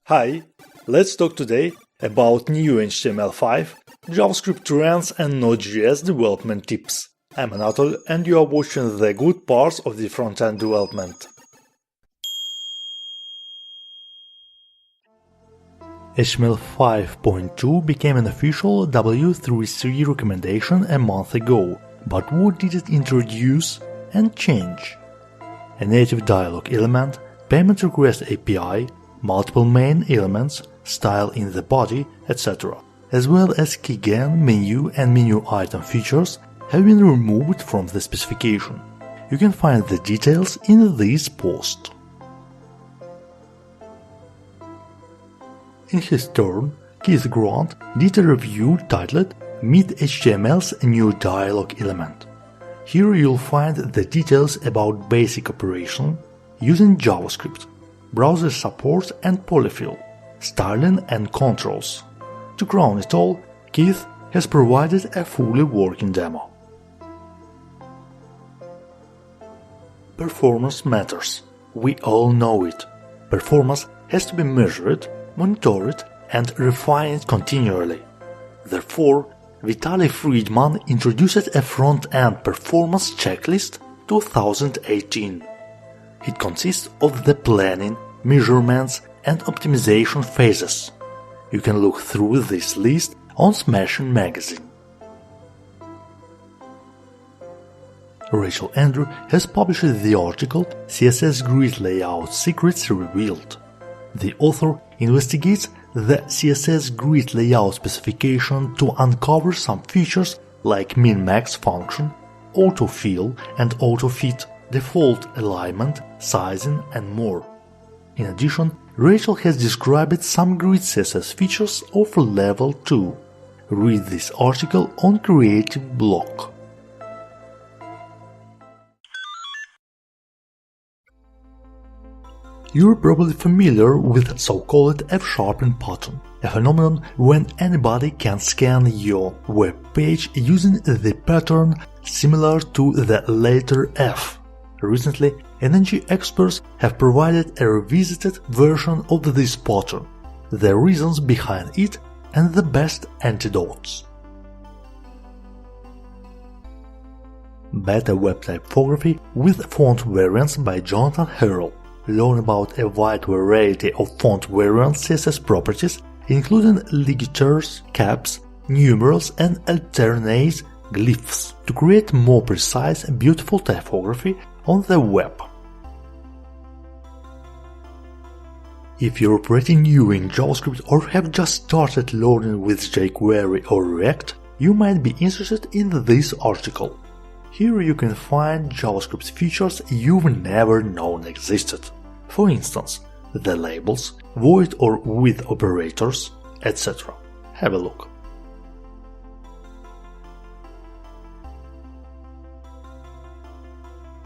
Hi, let's talk today about new HTML5, JavaScript trends and Node.js development tips. I'm Anatol and you are watching the good parts of the front-end development. HTML 5.2 became an official W3C recommendation a month ago, but what did it introduce and change? A native dialog element, payment request API, multiple main elements, style in the body, etc., as well as keygen, menu and menu item features have been removed from the specification. You can find the details in this post. In his turn, Keith Grant did a review titled Meet HTML's new dialog element. Here you'll find the details about basic operation using JavaScript, browser support and polyfill, styling and controls. To crown it all, Keith has provided a fully working demo. Performance matters. We all know it. Performance has to be measured, monitored and refined continually. Therefore, Vitaly Friedman introduced a front-end performance checklist 2018. It consists of the planning, measurements and optimization phases. You can look through this list on Smashing magazine. Rachel Andrew has published the article CSS Grid Layout Secrets Revealed. The author investigates the CSS Grid Layout specification to uncover some features like minmax function, autofill and autofit, default alignment, sizing and more. In addition, Rachel has described some grid CSS features of level 2. Read this article on Creative Block. You're probably familiar with so-called F-sharpen pattern, a phenomenon when anybody can scan your web page using the pattern similar to the letter F. Recently, energy experts have provided a revisited version of this pattern, the reasons behind it and the best antidotes. Beta Web Typography with Font Variants by Jonathan Harrell. Learn about a wide variety of font variant CSS properties, including ligatures, caps, numerals and alternate glyphs to create more precise and beautiful typography on the web. If you're pretty new in JavaScript or have just started learning with jQuery or React, you might be interested in this article. Here you can find JavaScript features you've never known existed. For instance, the labels, void or with operators, etc. Have a look.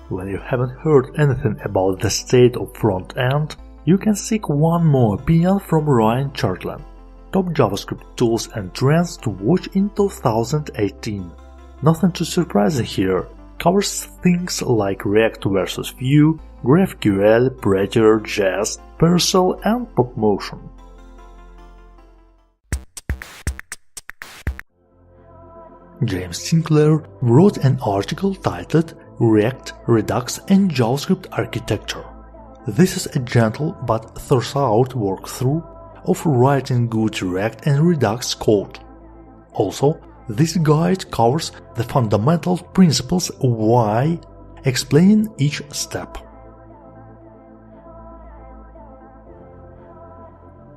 When you haven't heard anything about the state of front-end, you can seek one more opinion from Ryan Chartland. Top JavaScript tools and trends to watch in 2018. Nothing too surprising here. Covers things like React versus Vue, GraphQL, Prettier, Jest, Parcel and PopMotion. James Sinclair wrote an article titled React, Redux and JavaScript Architecture. This is a gentle but thought-out walkthrough of writing good React and Redux code. Also, this guide covers the fundamental principles why, explaining each step.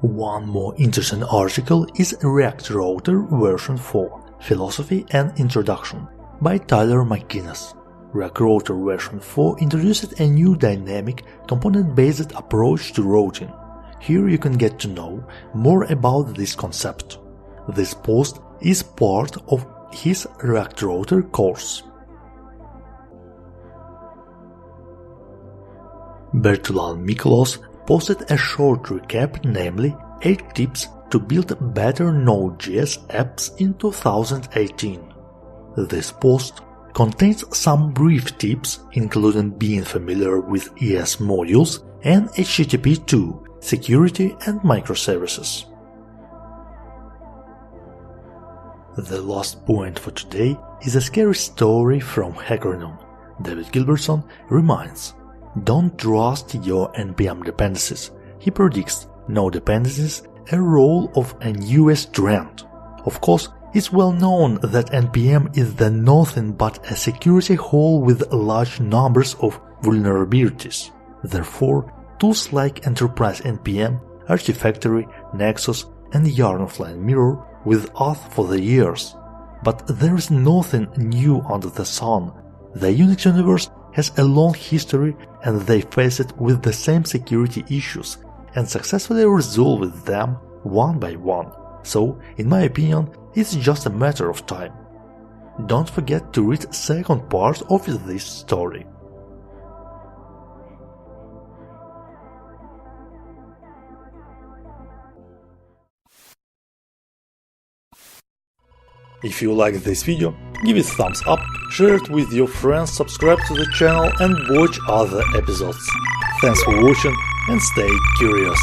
One more interesting article is React Router version 4, Philosophy and Introduction by Tyler McGuinness. React Router version 4 introduced a new dynamic, component-based approach to routing. Here you can get to know more about this concept. This post is part of his React Router course. Bertulan Mikolos posted a short recap, namely 8 tips to build better Node.js apps in 2018. This post contains some brief tips, including being familiar with ES modules and HTTP2, security and microservices. The last point for today is a scary story from HackerNoon. David Gilbertson reminds, don't trust your NPM dependencies. He predicts no dependencies, a role of a newest trend. Of course, it's well known that NPM is nothing but a security hole with large numbers of vulnerabilities. Therefore, tools like Enterprise NPM, Artifactory, Nexus, and Yarn Offline Mirror with us for the years. But there is nothing new under the sun. The Unix universe has a long history and they face it with the same security issues and successfully resolve them one by one. So, in my opinion, it's just a matter of time. Don't forget to read the second part of this story. If you like this video, give it a thumbs up, share it with your friends, subscribe to the channel and watch other episodes. Thanks for watching and stay curious.